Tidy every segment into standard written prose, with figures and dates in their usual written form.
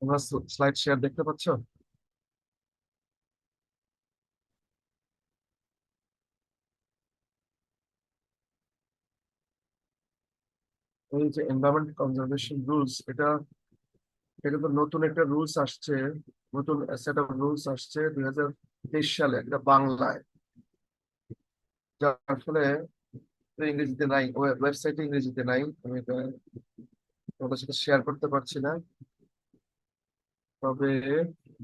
তোমরা slide share দেখতে পাচ্ছ? এই যে এনভায়রনমেন্ট কনজারভেশন রুলস, এটা এটা তো নতুন একটা রুলস আসছে, নতুন সেট অফ রুলস আসছে 2023 সালে, একটা বাংলায়, যার ফলে ইংরেজিতে নাই, ওয়েবসাইটে ইংরেজিতে নাই। আমি এটা তোমাদের সাথে শেয়ার করতে পারছি না, তবে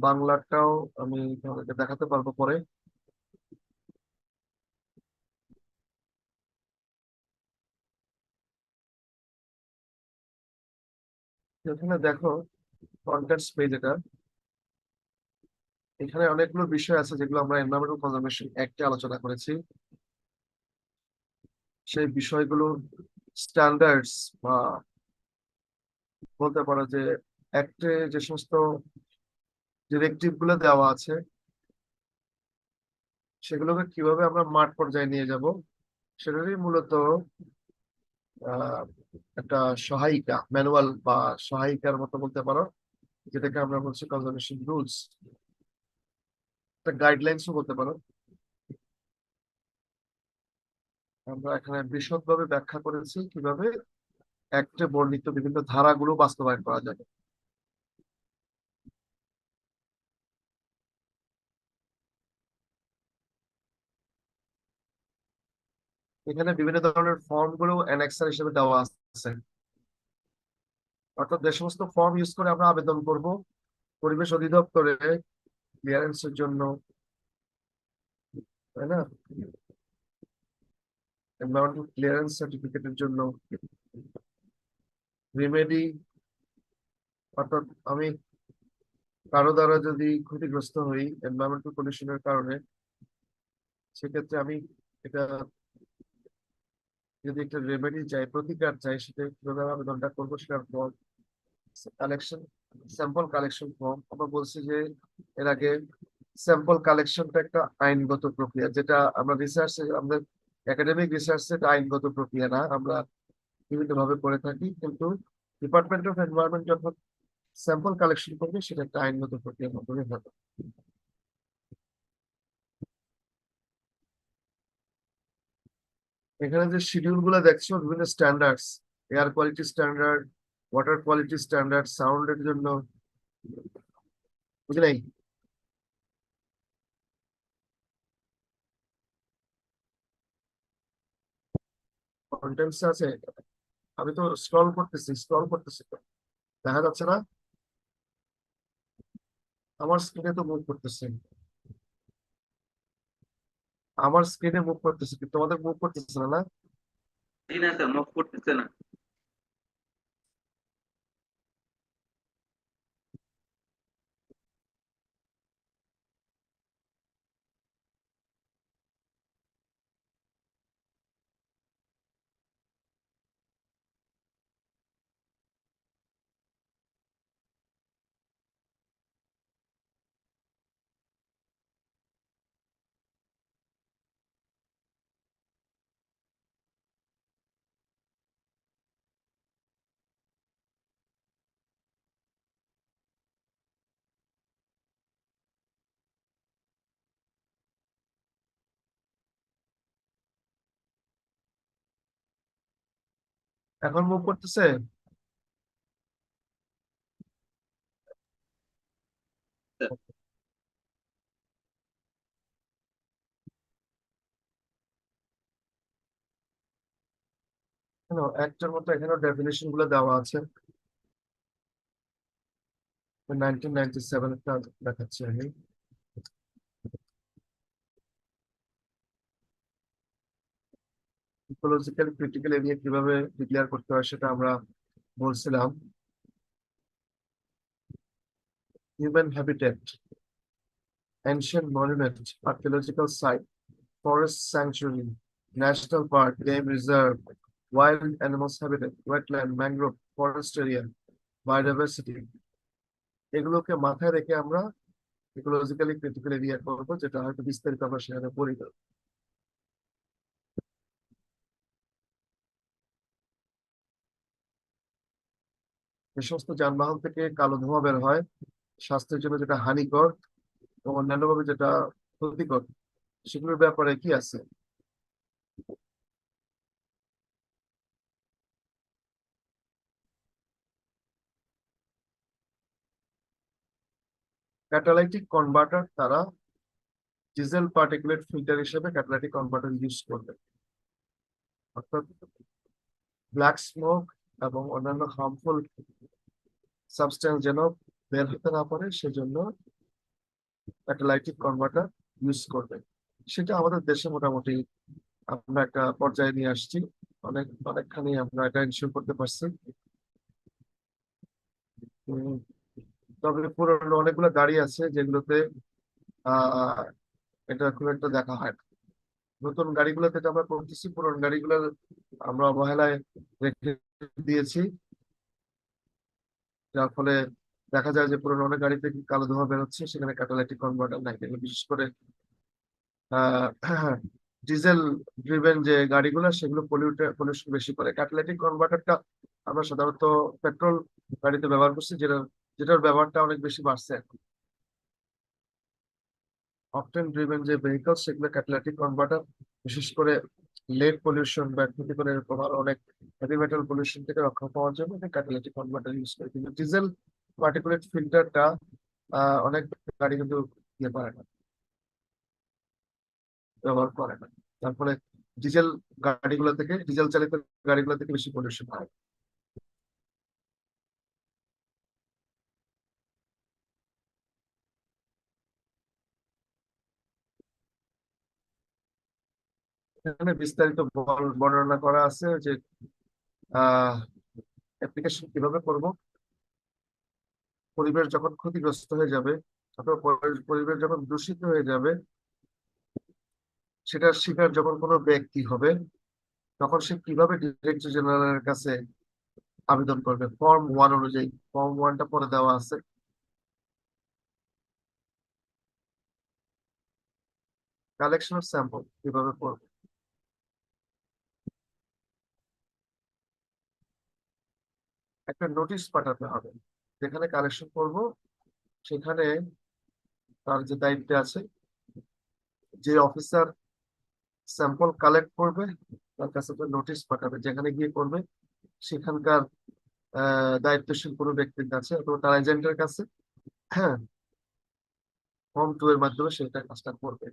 বাংলাটাও আমি তোমাদেরকে দেখাতে পারবো পরে। এখানে দেখো, কন্টেন্টস পেজ এটা। এখানে অনেকগুলো বিষয় আছে যেগুলো আমরা এনভায়রনমেন্টাল কনজারভেশন অ্যাক্টে আলোচনা করেছি। সেই বিষয়গুলোর স্ট্যান্ডার্ডস বা বলতে পারো যে অ্যাক্টে যে সমস্ত ডিরেক্টিভ গুলো দেওয়া আছে, সেগুলোকে কিভাবে আমরা মাঠ পর্যায়ে নিয়ে যাব, সেটারই মূলত আহ, একটা সহায়িকা, ম্যানুয়াল বা সহায়িকার মতো বলতে পারো, যেটাকে আমরা বলছি কনজারভেশন রুলস, একটা গাইডলাইন্সও বলতে পারো। আমরা এখানে বিশদভাবে ব্যাখ্যা করেছি কিভাবে অ্যাক্টে বর্ণিত বিভিন্ন ধারাগুলো বাস্তবায়ন করা যাবে। এখানে বিভিন্ন ধরনের ফর্ম গুলো অ্যানেক্সার হিসেবে দেওয়া আছে, অর্থাৎ যে সমস্ত ফর্ম ইউজ করে আমরা আবেদন করব পরিবেশ অধিদপ্তরে ক্লিয়ারেন্সের জন্য, তাই না, এনভায়রনমেন্টাল ক্লিয়ারেন্স সার্টিফিকেটের জন্য, রিমেডি, অর্থাৎ আমি কারো দ্বারা যদি ক্ষতিগ্রস্ত হই এনভায়রনমেন্টাল পলিউশনের কারণে, সেক্ষেত্রে আমি এটা, যদি একটা রেমেডি চাই, প্রতিকার চাই, সেটা কিভাবে আবেদনটা করবো, সেটার form, collection, sample collection form. আমরা বলছি যে এর আগে স্যাম্পল কালেকশনটা একটা আইনগত প্রক্রিয়া, যেটা আমরা রিসার্চে, আমাদের একাডেমিক রিসার্চে এটা আইনগত প্রক্রিয়া না, আমরা বিভিন্ন ভাবে করে থাকি, কিন্তু ডিপার্টমেন্ট অফ এনভায়রনমেন্ট যখন স্যাম্পল কালেকশন করবে, সেটা একটা আইনগত প্রক্রিয়ার মাধ্যমে হবে। এখানে যে শিডিউল গুলো দেখছো, বিভিন্ন standards, air quality standard, water quality standard, সাউন্ডের জন্য, বুঝলে? কন্টেন্টস আছে, আমি তো স্ক্রল করতেছি তো, দেখা যাচ্ছে না? আমার স্ক্রিনে তো মুভ করতেছে, আমার স্ক্রিনে মুভ করতেছে, কিন্তু তোমাদের মুভ করতেছে না, না? জি না স্যার, মুভ করতেছে না। এখন মুভ করতেছে? স্যার, কেন, একটার মতো এখানে ডেফিনেশন গুলো দেওয়া আছে। 1997 একটা দেখাচ্ছি আমি। ইকোলজিক্যাল ক্রিটিক্যাল এরিয়া কিভাবে ডিক্লেয়ার করতে হয় সেটা আমরা বলছিলাম। Human habitat, ancient monument, archaeological site, forest sanctuary, national park, game reserve, wild animals habitat, wetland, mangrove, forest area, biodiversity, এগুলোকে মাথায় রেখে আমরা ইকোলজিক্যালি ক্রিটিক্যাল এরিয়া করবো, যেটা হয়তো বিস্তারিত আমরা সেখানে পড়ি না। যে সমস্ত যানবাহন থেকে কালো ধোঁয়া বের হয়, স্বাস্থ্যের জন্য যেটা হানিকর এবং অন্যান্যভাবে যেটা ক্ষতিকর, সেগুলোর ব্যাপারে কি আছে? ক্যাটালাইটিক কনভার্টার, তারা ডিজেল পার্টিকুলেট ফিল্টার হিসেবে ক্যাটালাইটিক কনভার্টার ইউজ করবে, অর্থাৎ ব্ল্যাক স্মোক এবং অন্যান্য হার্মফুল সাবস্টেন্স যেন বের হতে না পারে, সেজন্য ক্যাটালাইটিক কনভার্টার ইউজ করবে। সেটা আমাদের দেশে মোটামুটি আমরা একটা পর্যায়ে নিয়ে আসছি, অনেকখানি আমরা এটা ইনশিওর করতে পারছি। উম, তবে পুরোনো অনেকগুলো গাড়ি আছে যেগুলোতে আহ এটা খুব একটা দেখা হয় না। নতুন গাড়িগুলোতে যেটা আমরা করতেছি, পুরোনো গাড়িগুলো আমরা অবহেলায় রেখে দিয়েছি, যার ফলে দেখা যায় যে পুরোনো অনেক গাড়িতে কালো ধোঁয়া বেরোচ্ছে, সেখানে ক্যাটালাইটিক কনভার্টার নাই। এগুলো বিশেষ করে আহ ডিজেল ড্রিভেন যে গাড়িগুলো, সেগুলো পলিউশন বেশি করে। ক্যাটালাইটিক কনভার্টারটা আমরা সাধারণত পেট্রোল গাড়িতে ব্যবহার করছি, যেটার ব্যবহারটা অনেক বেশি বাড়ছে এখন। অকটেন ড্রিভেন যে ভেহিকল, সেগুলো ক্যাটালাইটিক কনভার্টার, বিশেষ করে লেড পলিউশন বা ক্ষতিকরের প্রভাব, অনেক হেভি মেটাল পলিউশন থেকে রক্ষা পাওয়ার জন্য ক্যাটালাইটিক কনভার্টার ইউজ করে। কিন্তু ডিজেল পার্টিকুলেট ফিল্টারটা অনেক গাড়ি কিন্তু ইয়ে করে না, ব্যবহার করে না। তার ফলে ডিজেল ডিজেল চালিত গাড়িগুলো থেকে বেশি পলিউশন হয়। এখানে বিস্তারিত বর্ণনা করা আছে যে আহ অ্যাপ্লিকেশন কিভাবে করব, পরিবেশ যখন ক্ষতিগ্রস্ত হয়ে যাবে অথবা পরিবেশ যখন দূষিত হয়ে যাবে, সেটার শিকার যখন কোনো ব্যক্তি হবে, তখন সে কিভাবে ডিরেক্টর জেনারেলের কাছে আবেদন করবে। ফর্ম 1 অনুযায়ী, ফর্ম 1টা পরে দেওয়া আছে। কালেকশন অফ স্যাম্পল কিভাবে করবে, একটা নোটিশ পাঠাতে হবে। যেখানে কালেকশন করব, সেখানে তার যে দায়িত্বে আছে, যে অফিসার স্যাম্পল কালেক্ট করবে, তার কাছে নোটিশ পাঠাবে, যেখানে গিয়ে করবে সেখানকার দায়িত্বশীল কোনো ব্যক্তির কাছে অথবা তার এজেন্টের কাছে। হ্যাঁ, ফর্ম 2 এর মাধ্যমে সেটা কাজটা করবে।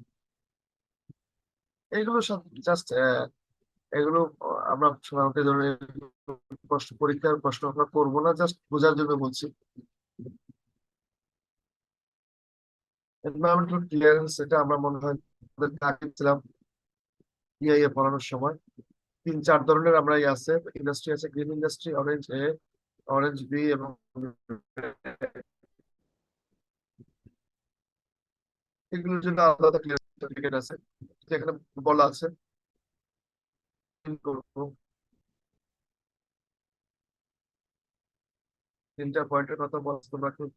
এগুলো সব জাস্ট এগুলো আমরা সাধারণত এই ধরনের পরীক্ষার প্রশ্ন আমরা করবো না, জাস্ট বোঝার জন্য বলছি। এনভায়রনমেন্টাল ক্লিয়ারেন্স, এটা আমরা মনে হয় আমাদের আগে ছিলাম ইআইএ পড়ানোর সময়। 3-4 ধরনের আমরা আছে, ইন্ডাস্ট্রি আছে, গ্রিন ইন্ডাস্ট্রি, অরেঞ্জ এ, অরেঞ্জ 2 এবং এগুলোর জন্য আলাদা ক্লিয়ারেন্স সার্টিফিকেট আছে, যেখানে বলা আছে করবো। 3টা পয়েন্টের কথা বলছি, তোমরা খুব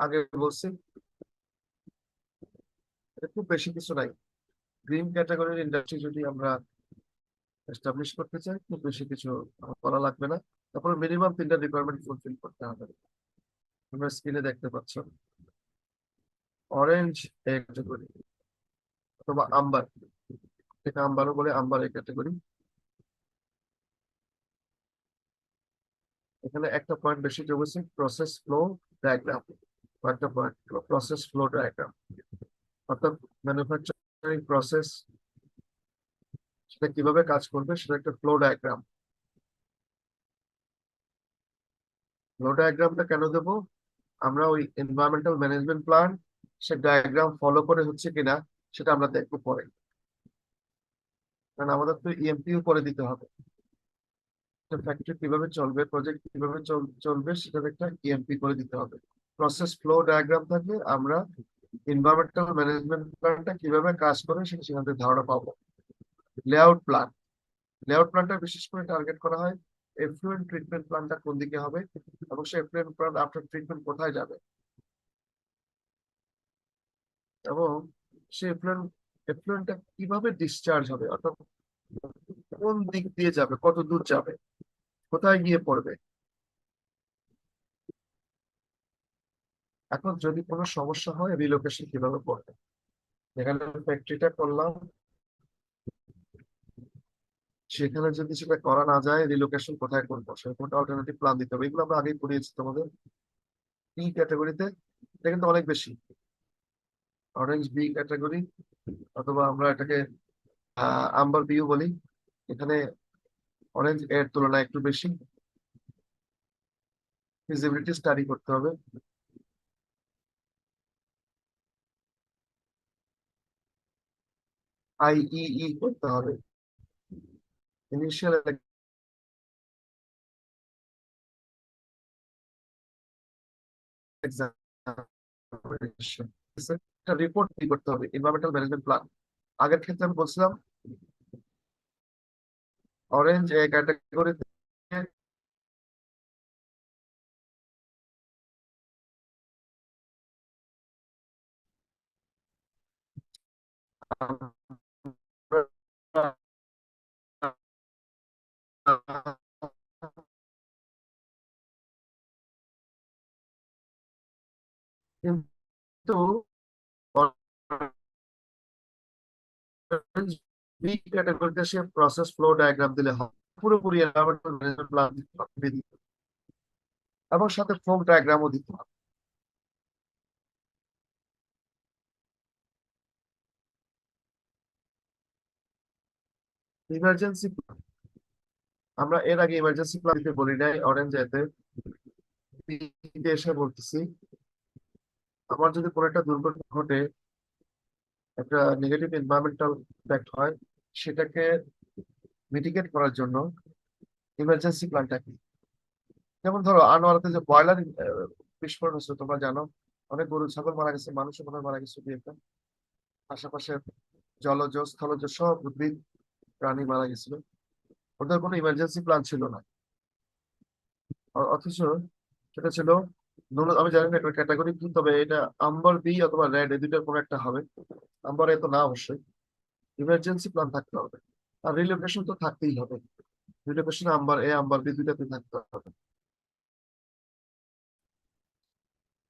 আগে বলছি। এটা খুব বেশি কিছু নাই। গ্রিন ক্যাটাগরির ইন্ডাস্ট্রি যদি আমরা এস্টাবলিশ করতে চাই, খুব বেশি কিছু করা লাগবে না। তারপরে মিনিমাম 3টা রিকোয়ারমেন্ট ফুলফিল করতে হবে। তোমরা স্ক্রিনে দেখতে পাচ্ছ, অরেঞ্জ এ ক্যাটাগরি অথবা আম্বার, এটা আম্বারও বলে, আম্বার এ ক্যাটাগরি। এখানে একটা পয়েন্ট বেশি যোগ হচ্ছে, প্রসেস ফ্লো ডায়াগ্রাম। কয়েকটা পয়েন্ট, প্রসেস ফ্লো ডায়াগ্রাম, অর্থাৎ ম্যানুফ্যাকচারিং প্রসেস সেটা কিভাবে কাজ করবে, সেটা একটা ফ্লো ডায়াগ্রাম। ফ্লো ডায়াগ্রামটা কেন দেবো? আমরা ওই এনভায়রনমেন্টাল ম্যানেজমেন্ট প্ল্যান, সে ডায়াগ্রাম ফলো করে হচ্ছে কিনা, সেটা আমরা দেখবো পরে। কারণ আমাদের তো ইএমপিও করে দিতে হবে। ফ্যাক্টরি কিভাবে চলবে, প্রজেক্ট কিভাবে চলবে, সেটার একটা ইএমপি করে দিতে হবে। প্রসেস ফ্লো ডায়াগ্রাম থাকলে আমরা এনভায়রনমেন্টাল ম্যানেজমেন্ট প্ল্যানটা কিভাবে কাজ করে সেটা সেখান থেকে ধারণা পাবো। লেআউট প্ল্যান, লেআউট প্ল্যানটা বিশেষ করে টার্গেট করা হয় এফ্লুয়েন্ট ট্রিটমেন্ট প্ল্যানটা কোন দিকে হবে, এবং সেই এফ্লুয়েন্ট প্ল্যান আফটার ট্রিটমেন্ট কোথায় যাবে, এবং সেই এফ্লুয়েন্টটা কিভাবে ডিসচার্জ হবে, অর্থাৎ কোন দিক দিয়ে যাবে, কত দূর যাবে, কোথায় গিয়ে পড়বে। এখন যদি কোনো সমস্যা হয় রিলোকেশন কিভাবে করবে, এখানে ফ্যাক্টরিটা করলাম, সেখানে যদি সেটা করা না যায় রিলোকেশন কোথায় করবো সেরকম একটা অল্টারনেটিভ প্ল্যান দিতে হবে। এগুলো আমরা আগেই পড়িয়েছি তোমাদের বি ক্যাটাগরিতে। এটা কিন্তু অনেক বেশি, অরেঞ্জ বি ক্যাটাগরি, অথবা আমরা এটাকে আম্বার বিও বলি। এখানে অরেঞ্জ এর তুলনায় একটু বেশি ফিজিবিলিটি স্টাডি করতে হবে। আইইই করতে হবে, ইনিশিয়াল এক্সামিনেশন, একটা রিপোর্ট তৈরি করতে হবে, এনভায়রনমেন্টাল ম্যানেজমেন্ট প্ল্যান। আগের ক্ষেত্রে আমি বলছিলাম অরেঞ্জ ক্যাটাগরিতে কিন্তু বি ক্যাটাগরিতে সে প্রসেস ফ্লো ডায়াগ্রাম দিলে হয়, পুরোপুরি এনভায়রনমেন্টাল ম্যানেজমেন্ট প্ল্যান দিতে হবে, এবং সাথে ফ্লো ডায়াগ্রামও দিতে হবে। ইমার্জেন্সি, আমরা এর আগে ইমার্জেন্সি প্ল্যান দিতে বলি নাই অরেঞ্জ এতে, বিতে এসে বলতেছি আমার যদি কোনো একটা দুর্ঘটনা ঘটে, একটা নেগেটিভ এনভায়রনমেন্টাল ইম্প্যাক্ট হয়, সেটাকে মিটিগেট করার জন্য ইমার্জেন্সি প্ল্যানটা কি। যেমন ধরো আনোয়ারাতে যে বয়লার বিস্ফোরণ হচ্ছে তোমরা জানো, অনেক গরু ছাগল মারা গেছে, মানুষও মনে হয় মারা গেছে দুই একটা, আশেপাশে জলজ স্থলজ সব উদ্ভিদ প্রাণী মারা গেছিল, ওদের কোনো ইমার্জেন্সি প্ল্যান ছিল না। অথচ সেটা ছিল আমি জানি না এটা ক্যাটাগরি কি, তবে এটা আম্বার বি অথবা রেড এই দুইটার কোনো একটা হবে, আম্বার এ তো না অবশ্যই। ইমার্জেন্সি প্ল্যান থাকতে হবে, আর রিলোকেশন তো থাকতেই হবে, রিলোকেশন আম্বার এ আম্বার বি দুইটাতে থাকতে হবে।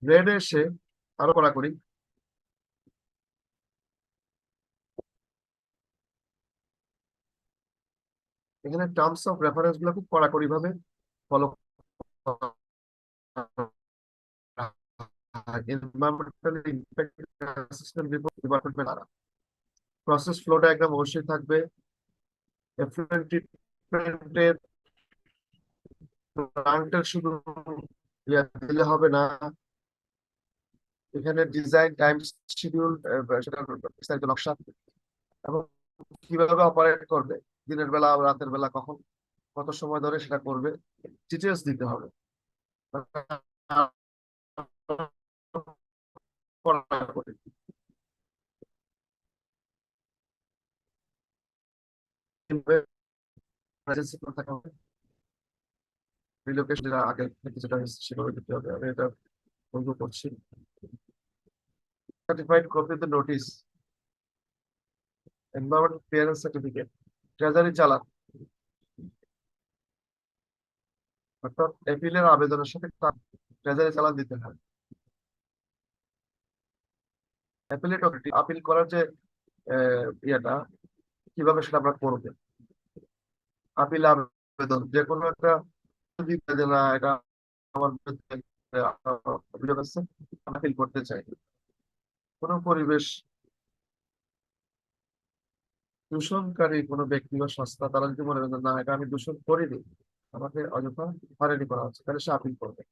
রেড এসে আরো কড়াকড়ি, এখানে টার্মস অফ রেফারেন্স গুলো খুব কড়াকড়ি ভাবে follow, environmental impact assessment report department দ্বারা, প্রসেস ফ্লো ডায়াগ্রাম অবশ্যই থাকবে, এফলুয়েন্ট ট্রিটমেন্টের প্লান্টের শুধু দিলে হবে না, এখানে ডিজাইন টাইম শিডিউল, সেটা বিস্তারিত নকশা, এবং কিভাবে অপারেট করবে, দিনের বেলা রাতের বেলা কখন কত সময় ধরে সেটা করবে, ডিটেলস দিতে হবে। রিলোকেশন যেটা আগে থেকে যেটা হয়েছে সেভাবে দিতে হবে, আমি এটা বন্ধ করছি। সার্টিফাইড কপিতে notice, environment clearance certificate, treasury চালান, অর্থাৎ এপিলের আবেদনের সাথে ট্রেজারি চালান দিতে হয়। অ্যাপিলেট অথরিটি আপিল করার যে ইয়েটা কিভাবে সেটা আমরা করবো, আপিল আবেদন যে কোনো একটা যে না এটা আমার বিরুদ্ধে অভিযোগ আছে, আপিল করতে চাই, কোনো পরিবেশ দূষণকারী কোনো ব্যক্তি বা সংস্থা তারা যদি মনে করেন না এটা আমি দূষণ করিনি, আমাকে অযথা হয়রানি করা হচ্ছে, তাহলে সে আপিল করবে।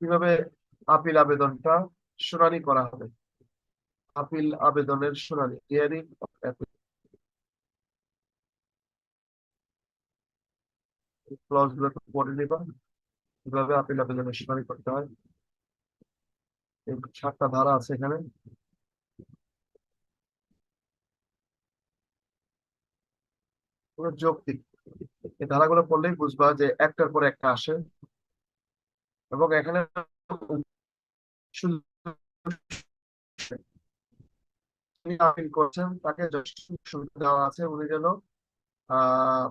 কিভাবে আপিল আবেদনটা শুনানি করা হবে, আপিল আবেদনের শুনানি, হিয়ারিং অফ অ্যাপিল ক্লজ গুলো একটু পড়ে নিবা, কিভাবে আপিল আবেদনের শুনানি করতে হয়। এই 7টা ধারা আছে এখানে, পুরো যৌক্তিক। এই ধারাগুলো পড়লেই বুঝবা যে একটার পর একটা আসে, এবং এখানে শুধু যিনি আপিল করছেন তাকে যথেষ্ট সুবিধা দেওয়া আছে, উনি যেন আহ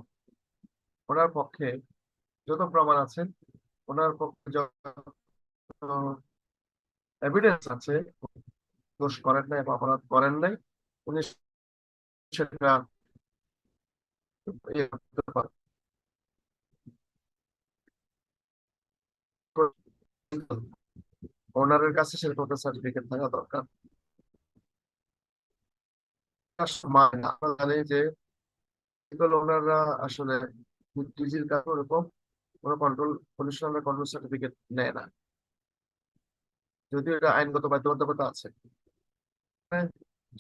ওনার পক্ষে যত প্রমাণ আছে, ওনার পক্ষে যত এভিডেন্স আছে, দোষ করেন নাই বা অপরাধ করেন নাই, উনি সেটা ইয়ে করতে পারেন। ওনারের কাছে সেরকম একটা সার্টিফিকেট থাকা দরকার। আমরা জানি যে এগুলো ওনারা আসলে ডিজির কাছে ওরকম কোনো কন্ট্রোল, পলিউশন কন্ট্রোল সার্টিফিকেট নেয় না, যদিও এটা আইনগত বাধ্যবাধকতা আছে। হ্যাঁ,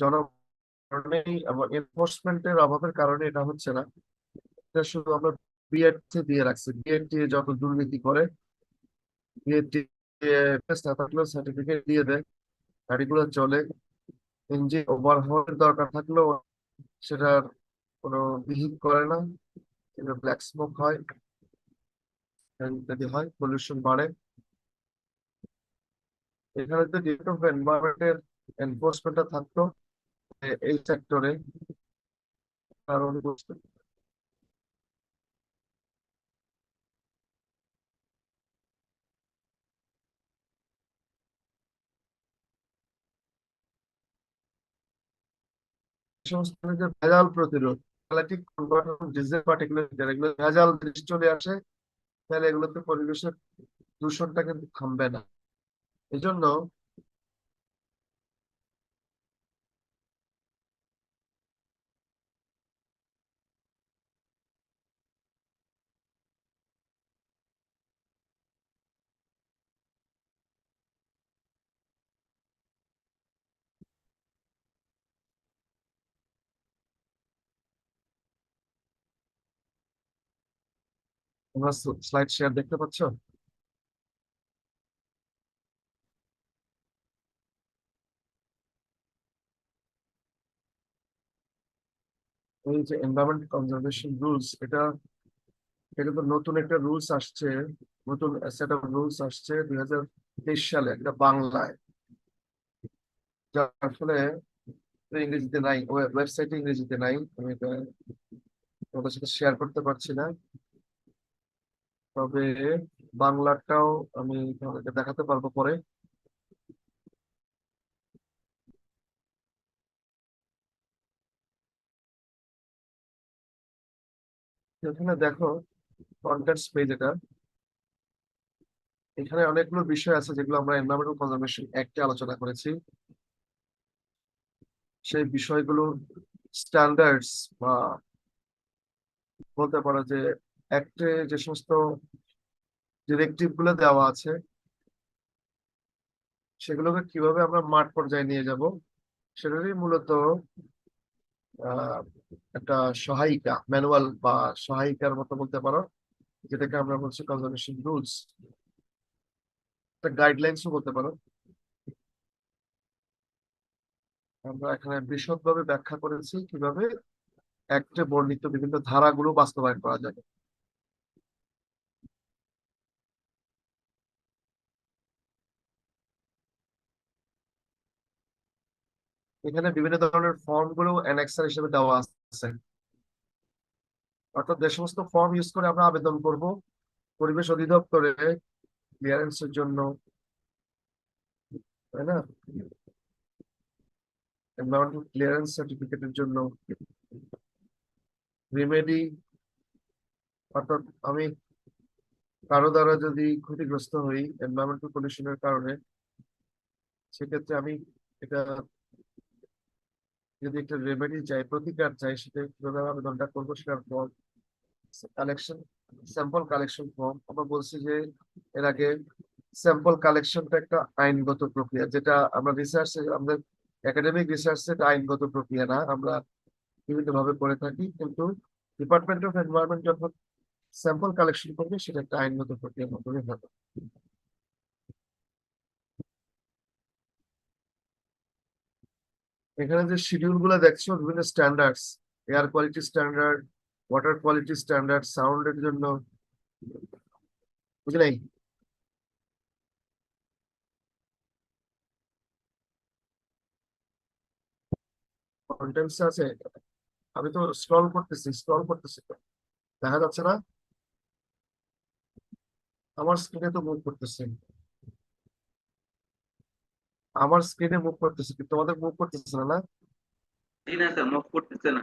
জনগণের এবং এনফোর্সমেন্টের অভাবের কারণে এটা হচ্ছে না। এটা শুধু আমরা বিএড দিয়ে রাখছি, বিএড দিয়ে যত দুর্নীতি করে, বিএড দিয়ে না থাকলেও সার্টিফিকেট দিয়ে দেয়, গাড়িগুলো চলে। ইঞ্জিন ওভারহলের দরকার থাকলেও সেটার কোনো বিহিত করে না, এটা ব্ল্যাক স্মোক হয়, ইত্যাদি হয়, পলিউশন বাড়ে। এখানে যদি ডিপার্টমেন্ট অফ এনভায়রনমেন্টের এনফোর্সমেন্টটা থাকতো এই সেক্টরে, আর অনুপস্থিত। এই সমস্ত যে ভেজাল প্রতিরোধ, ক্যাটালিটিক কনভার্টার ডিজেল পার্টিকুলার, এগুলো ভেজাল জিনিস চলে আসে, তাহলে এগুলোতে পরিবেশের দূষণটা কিন্তু থামবে না। এই জন্য তোমরা স্লাইড শেয়ার দেখতে পাচ্ছ? এই যে এনভায়রনমেন্ট কনজারভেশন রুলস, এটা তো নতুন একটা রুলস আসছে, নতুন সেট অফ রুলস আসছে 2023 সালে, এটা বাংলায়, যার আসলে ইংরেজিতে নাই, ওয়েবসাইটে ইংরেজিতে নাই, আমি এটা তোমাদের সাথে শেয়ার করতে পারছি না। তবে বাংলাটাও আমি তোমাদেরকে দেখাতে পারবো পরে। এখানে দেখো, কন্টেন্টস পেজ এটা, এখানে অনেকগুলো বিষয় আছে যেগুলো আমরা এনভায়রনমেন্টাল কনজারভেশন অ্যাক্টে আলোচনা করেছি। সেই বিষয়গুলো স্ট্যান্ডার্ডস বা বলতে পারো যে অ্যাক্টে যে সমস্ত ডিরেক্টিভ গুলো দেওয়া আছে, সেগুলোকে কিভাবে আমরা মাঠ পর্যায়ে নিয়ে যাব, সেটারই মূলত আহ একটা সহায়িকা, ম্যানুয়াল বা সহায়িকার মতো বলতে পারো, যেটাকে আমরা বলছি কনজারভেশন রুলস, একটা গাইডলাইন্সও বলতে পারো। আমরা এখানে বিশদভাবে ব্যাখ্যা করেছি কিভাবে অ্যাক্টে বর্ণিত বিভিন্ন ধারাগুলো বাস্তবায়ন করা যায়। এখানে বিভিন্ন ধরনের ফর্ম গুলো অ্যানেক্সার হিসেবে দেওয়া আছে, অর্থাৎ যে সমস্ত ফর্ম ইউজ করে আমরা আবেদন করব পরিবেশ অধিদপ্তরে ক্লিয়ারেন্সের জন্য, তাই না, এনভায়রনমেন্টাল ক্লিয়ারেন্স সার্টিফিকেটের জন্য, রিমেডি, অর্থাৎ আমি কারো দ্বারা যদি ক্ষতিগ্রস্ত হই এনভায়রনমেন্টাল পলিউশনের কারণে, সেক্ষেত্রে আমি এটা যদি একটা রেমেডি চাই, প্রতিকার চাই, সেটা কিভাবে আবেদনটা করবো, সেটার form collection, sample collection form. আমরা বলছি যে এর আগে স্যাম্পল কালেকশনটা একটা আইনগত প্রক্রিয়া, যেটা আমরা রিসার্চে, আমাদের একাডেমিক রিসার্চে এটা আইনগত প্রক্রিয়া না, আমরা বিভিন্ন ভাবে করে থাকি, কিন্তু ডিপার্টমেন্ট অফ এনভায়রনমেন্ট যখন স্যাম্পল কালেকশন করবে, সেটা একটা আইনগত প্রক্রিয়ার মাধ্যমে হবে। এখানে যে শিডিউল গুলো দেখছো, বিভিন্ন standards, air quality standard, water quality standard, সাউন্ডের জন্য, বুঝলেই? কন্টেন্টস আছে, আমি তো স্ক্রল করতেছি তো, দেখা যাচ্ছে না? আমার স্ক্রিনে তো মুভ করতেছে, আমার স্ক্রিনে মুভ করতেছে, কিন্তু তোমাদের মুভ করতেছে না, না? জি না স্যার, মুভ করতেছে না।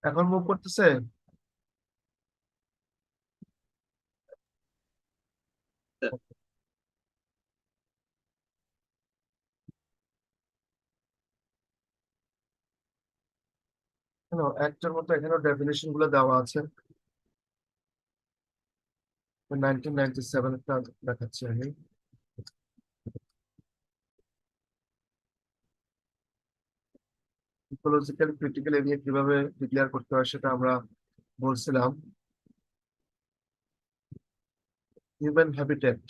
এখন মুভ করতেছে? স্যার, কেন একটার মতো এখানে ডেফিনেশন গুলো দেওয়া আছে। 1997 একটা দেখাচ্ছি আমি। ইকোলজিক্যাল ক্রিটিক্যাল এরিয়া কিভাবে ডিক্লেয়ার করতে হয় সেটা আমরা বলছিলাম। Human habitat,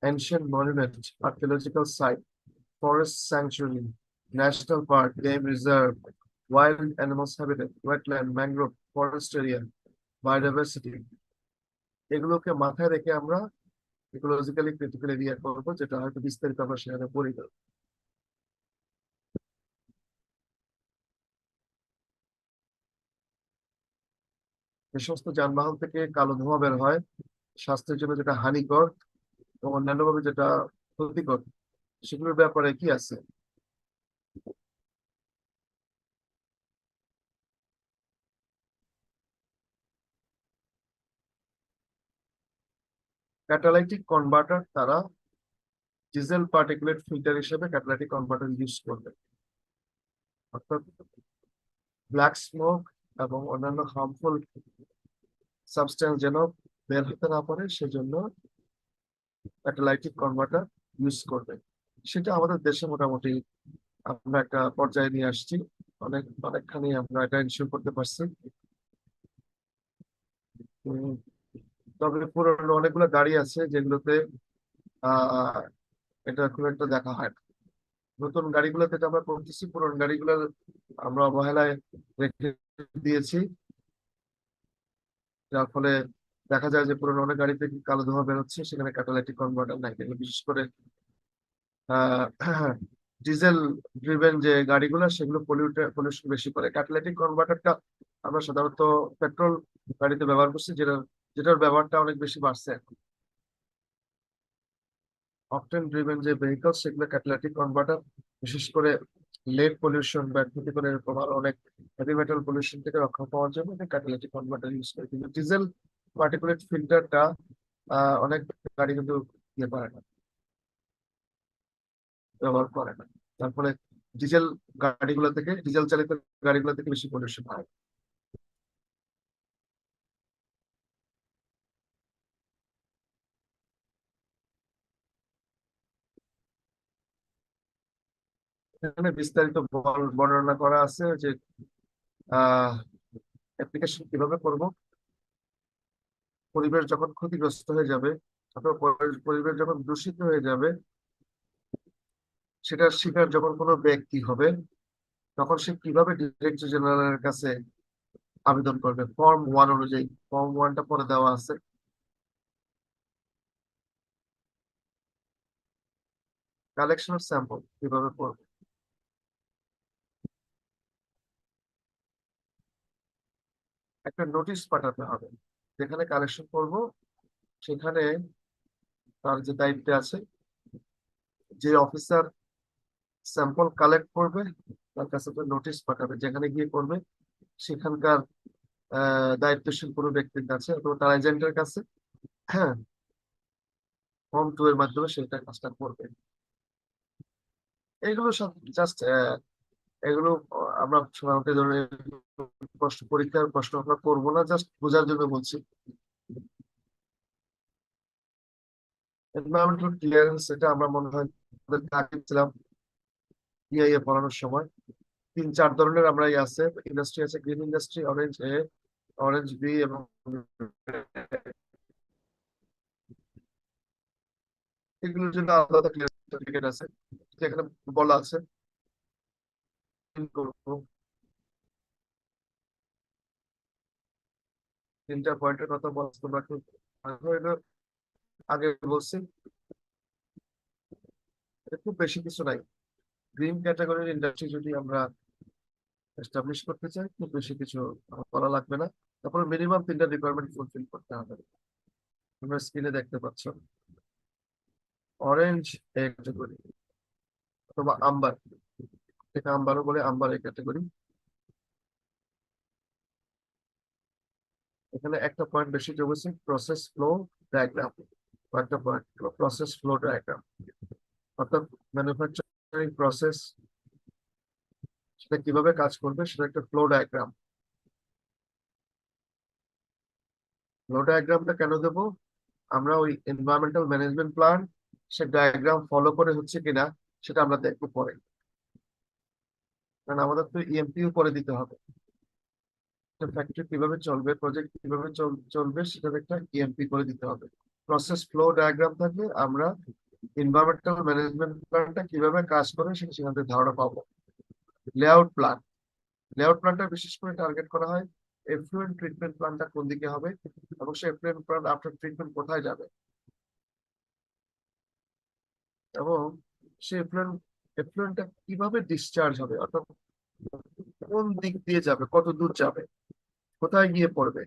ancient monument, archaeological site, forest sanctuary, national park, game reserve, wild animals habitat, wetland, mangrove, forest area, biodiversity, এগুলোকে মাথায় রেখে আমরা ইকোলজিক্যালি ক্রিটিক্যাল এরিয়া করবো, যেটা হয়তো বিস্তারিত আমরা সেখানে পড়ি না। যে সমস্ত যানবাহন থেকে কালো ধোঁয়া বের হয়, স্বাস্থ্যের জন্য যেটা হানিকর এবং অন্যান্যভাবে যেটা ক্ষতিকর, সেগুলোর ব্যাপারে কি আছে? ক্যাটালাইটিক কনভার্টার, তারা ডিজেল পার্টিকুলেট ফিল্টার হিসেবে ক্যাটালাইটিক কনভার্টার ইউজ করবে। অর্থাৎ ব্ল্যাক স্মোক এবং অন্যান্য হার্মফুল সাবস্টেন্স যেন বের হতে না পারে, সেজন্য ক্যাটালাইটিক কনভার্টার ইউজ করবে। সেটা আমাদের দেশে মোটামুটি আমরা একটা পর্যায়ে নিয়ে আসছি, অনেকখানি আমরা এটা ইনশিওর করতে পারছি। উম, তবে পুরোনো অনেকগুলো গাড়ি আছে যেগুলোতে আহ এটা খুব একটা দেখা হয় না। নতুন গাড়িগুলোতে যেটা আমরা করতেছি, পুরোনো গাড়িগুলো আমরা অবহেলায় রেখে দিয়েছি, যার ফলে দেখা যায় যে পুরোনো অনেক গাড়িতে কি কালো ধোঁয়া বেরোচ্ছে, সেখানে ক্যাটালাইটিক কনভার্টার নাই। এগুলো বিশেষ করে আহ ডিজেল ড্রিভেন যে গাড়িগুলো, সেগুলো পলিউশন বেশি করে। ক্যাটালাইটিক কনভার্টারটা আমরা সাধারণত পেট্রোল গাড়িতে ব্যবহার করছি, যেটার ব্যবহারটা অনেক বেশি বাড়ছে এখন। অকটেন ড্রিভেন যে ভেহিকল, সেগুলো ক্যাটালাইটিক কনভার্টার, বিশেষ করে লেড পলিউশন বা ক্ষতিকর এরকম আরো অনেক হেভি মেটাল পলিউশন থেকে রক্ষা পাওয়ার জন্য ক্যাটালাইটিক কনভার্টার ইউজ করে। কিন্তু ডিজেল পার্টিকুলেট ফিল্টারটা অনেক গাড়ি কিন্তু ইয়ে করে না, ব্যবহার করে না। তার ফলে ডিজেল ডিজেল চালিত গাড়িগুলো থেকে বেশি পলিউশন হয়। এখানে বিস্তারিত বর্ণনা করা আছে যে আহ অ্যাপ্লিকেশন কিভাবে করব। পরিবেশ যখন ক্ষতিগ্রস্ত হয়ে যাবে অথবা পরিবেশ যখন দূষিত হয়ে যাবে, সেটার শিকার যখন কোনো ব্যক্তি হবে, তখন সে কিভাবে ডিরেক্টর জেনারেলের কাছে আবেদন করবে। ফর্ম 1 অনুযায়ী, ফর্ম 1টা পরে দেওয়া আছে। কালেকশন অফ স্যাম্পল কিভাবে করবে, একটা নোটিশ পাঠাতে হবে। যেখানে কালেকশন করব, সেখানে তার যে দায়িত্বে আছে, যে অফিসার স্যাম্পল কালেক্ট করবে, তার কাছে একটা নোটিশ পাঠাবে, যেখানে গিয়ে করবে সেখানকার দায়িত্বশীল কোনো ব্যক্তির কাছে অথবা তার এজেন্টের কাছে। হ্যাঁ, ফর্ম 2 এর মাধ্যমে সেটা কাজটা করবে। এগুলো সব জাস্ট এগুলো আমরা সাধারণত এই ধরনের পরীক্ষার প্রশ্ন আমরা করবো না, জাস্ট বোঝার জন্য বলছি। এনভায়রনমেন্টাল ক্লিয়ারেন্স, এটা আমরা মনে হয় আমাদের আগে ছিলাম ইআইএ পড়ানোর সময়। 3-4 ধরনের আমরা আছে, ইন্ডাস্ট্রি আছে, গ্রিন ইন্ডাস্ট্রি, অরেঞ্জ এ, অরেঞ্জ বি এবং এগুলোর জন্য আলাদা ক্লিয়ারেন্স সার্টিফিকেট আছে, যেখানে বলা আছে করবো 3টা পয়েন্টের কথা বলা, তোমরা একটু আগে বলছি। এটা খুব বেশি কিছু নাই। গ্রিন ক্যাটাগরির ইন্ডাস্ট্রি যদি আমরা এস্টাবলিশ করতে চাই, খুব বেশি কিছু করা লাগবে না। তারপরে মিনিমাম 3টা রিকোয়ারমেন্ট ফুলফিল করতে হবে। তোমরা স্ক্রিনে দেখতে পাচ্ছ অরেঞ্জ এ ক্যাটাগরি অথবা আম্বার, এটা আম্বারও বলে, আম্বার এ ক্যাটাগরি। এখানে একটা পয়েন্ট বেশি যোগ হচ্ছে প্রসেস ফ্লো ডায়াগ্রাম, একটা পয়েন্ট প্রসেস ফ্লো ডায়াগ্রাম, অর্থাৎ ম্যানুফ্যাকচারিং প্রসেস সেটা কিভাবে কাজ করবে সেটা একটা ফ্লো ডায়াগ্রাম। ফ্লো ডায়াগ্রামটা কেন দেবো? আমরা ওই এনভায়রনমেন্টাল ম্যানেজমেন্ট প্ল্যান সে ডায়াগ্রাম ফলো করে হচ্ছে কিনা সেটা আমরা দেখবো পরে, কারণ আমাদের তো ইএমপিও করে দিতে হবে। ফ্যাক্টরি কিভাবে চলবে, প্রজেক্ট কিভাবে চলবে সেটার একটা ইএমপি করে দিতে হবে। প্রসেস ফ্লো ডায়াগ্রাম থাকলে আমরা এনভায়রনমেন্টাল ম্যানেজমেন্ট প্ল্যানটা কিভাবে কাজ করে সেটা সেখান থেকে ধারণা পাবো। লেআউট প্ল্যান, লেআউট প্ল্যানটা বিশেষ করে টার্গেট করা হয় এফ্লুয়েন্ট ট্রিটমেন্ট প্ল্যানটা কোন দিকে হবে এবং সেই এফ্লুয়েন্ট প্ল্যান আফটার ট্রিটমেন্ট কোথায় যাবে, এবং সেই এফ্লুয়েন্টটা কিভাবে ডিসচার্জ হবে, অর্থাৎ কোন দিক দিয়ে যাবে, কত দূর যাবে, কোথায় গিয়ে পড়বে।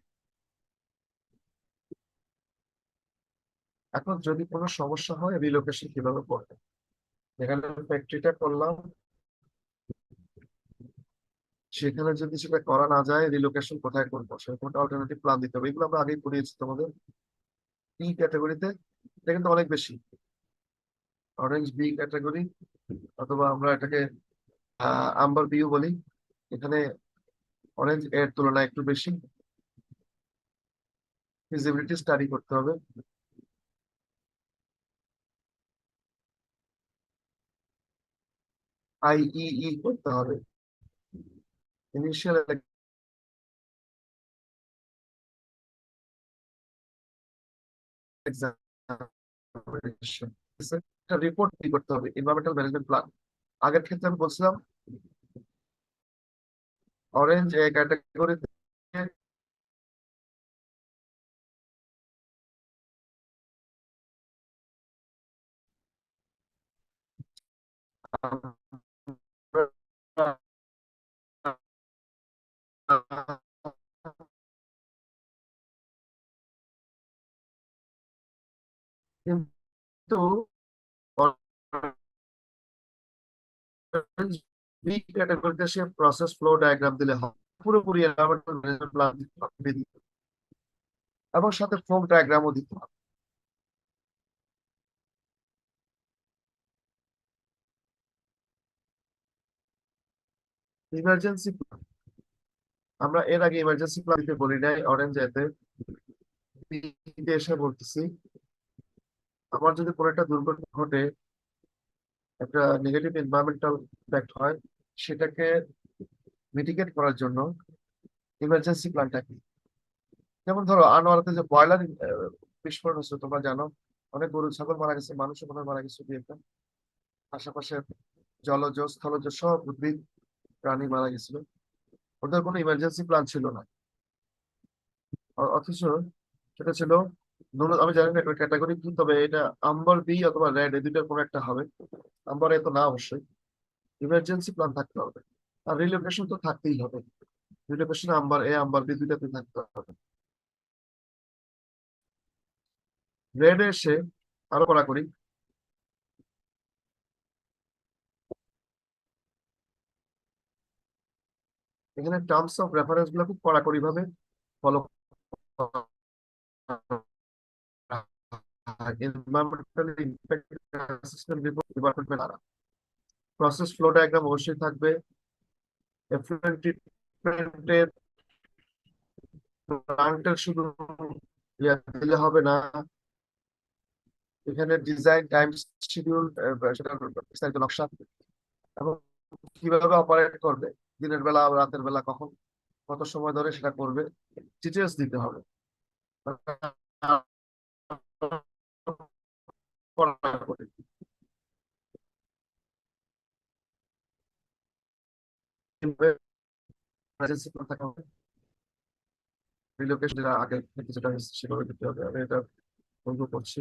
এখন যদি কোনো সমস্যা হয় রিলোকেশন কিভাবে করবে, যেখানে ফ্যাক্টরিটা করলাম সেখানে যদি সেটা করা না যায় রিলোকেশন কোথায় করবো, সেরকম একটা অল্টারনেটিভ প্ল্যান দিতে হবে। এগুলো আমরা আগেই পড়িয়েছি তোমাদের বি ক্যাটাগরিতে। এটা কিন্তু অনেক বেশি, অরেঞ্জ বি ক্যাটাগরি, অথবা আমরা এটাকে আম্বার বিও বলি। এখানে অরেঞ্জ এর তুলনায় একটু বেশি ফিজিবিলিটি স্টাডি করতে হবে। আইইই করতে হবে, ইনিশিয়াল এক্সামিনেশন, একটা রিপোর্ট তৈরি করতে হবে, এনভায়রনমেন্টাল ম্যানেজমেন্ট প্ল্যান। আগের ক্ষেত্রে আমি বলছিলাম অরেঞ্জ এ ক্যাটাগরিতে কিন্তু বি ক্যাটাগরিতে সে প্রসেস ফ্লো ডায়াগ্রাম দিলে হয়, পুরোপুরি এনভায়রনমেন্টাল ম্যানেজমেন্ট প্ল্যান এবং সাথে ফ্লো ডায়াগ্রামও দিতে হবে। ইমার্জেন্সি, আমরা এর আগে ইমার্জেন্সি প্ল্যান দিতে বলি নাই, অরেঞ্জ এতে বিতে এসে বলতেছি আমার যদি কোনো একটা দুর্ঘটনা ঘটে, একটা নেগেটিভ এনভায়রনমেন্টাল ইফেক্ট হয়, সেটাকে মিটিগেট করার জন্য ইমার্জেন্সি প্ল্যানটা কি। যেমন ধরো আনোয়ারাতে যে বয়লার বিস্ফোরণ হচ্ছে তোমরা জানো, অনেক গরু ছাগল মারা গেছে, মানুষও মনে হয় মারা গেছে দুই একটা, আশেপাশে জলজ স্থলজ সব উদ্ভিদ প্রাণী মারা গেছিল। ওদের কোনো ইমার্জেন্সি প্ল্যান ছিল না, অথচ সেটা ছিল আমি জানি না এটা ক্যাটাগরি কি, তবে এটা আম্বার বি অথবা রেড এই দুইটার কোনো একটা হবে। আম্বার এ তো না, অবশ্যই ইমার্জেন্সি প্ল্যান থাকতে হবে। আর রিলোকেশন তো থাকতেই হবে, রিলোকেশন আম্বার এ আম্বার বি দুইটাতে থাকতে হবে। রেড এসে আরো কড়াকড়ি, এখানে টার্মস অফ রেফারেন্স গুলো খুব কড়াকড়ি ভাবে follow, environmental impact assessment report department দ্বারা। প্রসেস ফ্লো ডায়াগ্রাম অবশ্যই থাকবে, এফ্লুয়েন্ট ট্রিটমেন্টের প্ল্যান্টের শুধু ইয়া দিলে হবে না, এখানে ডিজাইন, টাইম শিডিউল, সেটা বিস্তারিত নকশা এবং কিভাবে অপারেট করবে, দিনের বেলা রাতের বেলা কখন কত সময় ধরে সেটা করবে, ডিটেলস দিতে হবে। রিলোকেশন যেটা আগে থেকে যেটা হয়েছে সেভাবে দিতে হবে, আমি এটা বলবো করছি।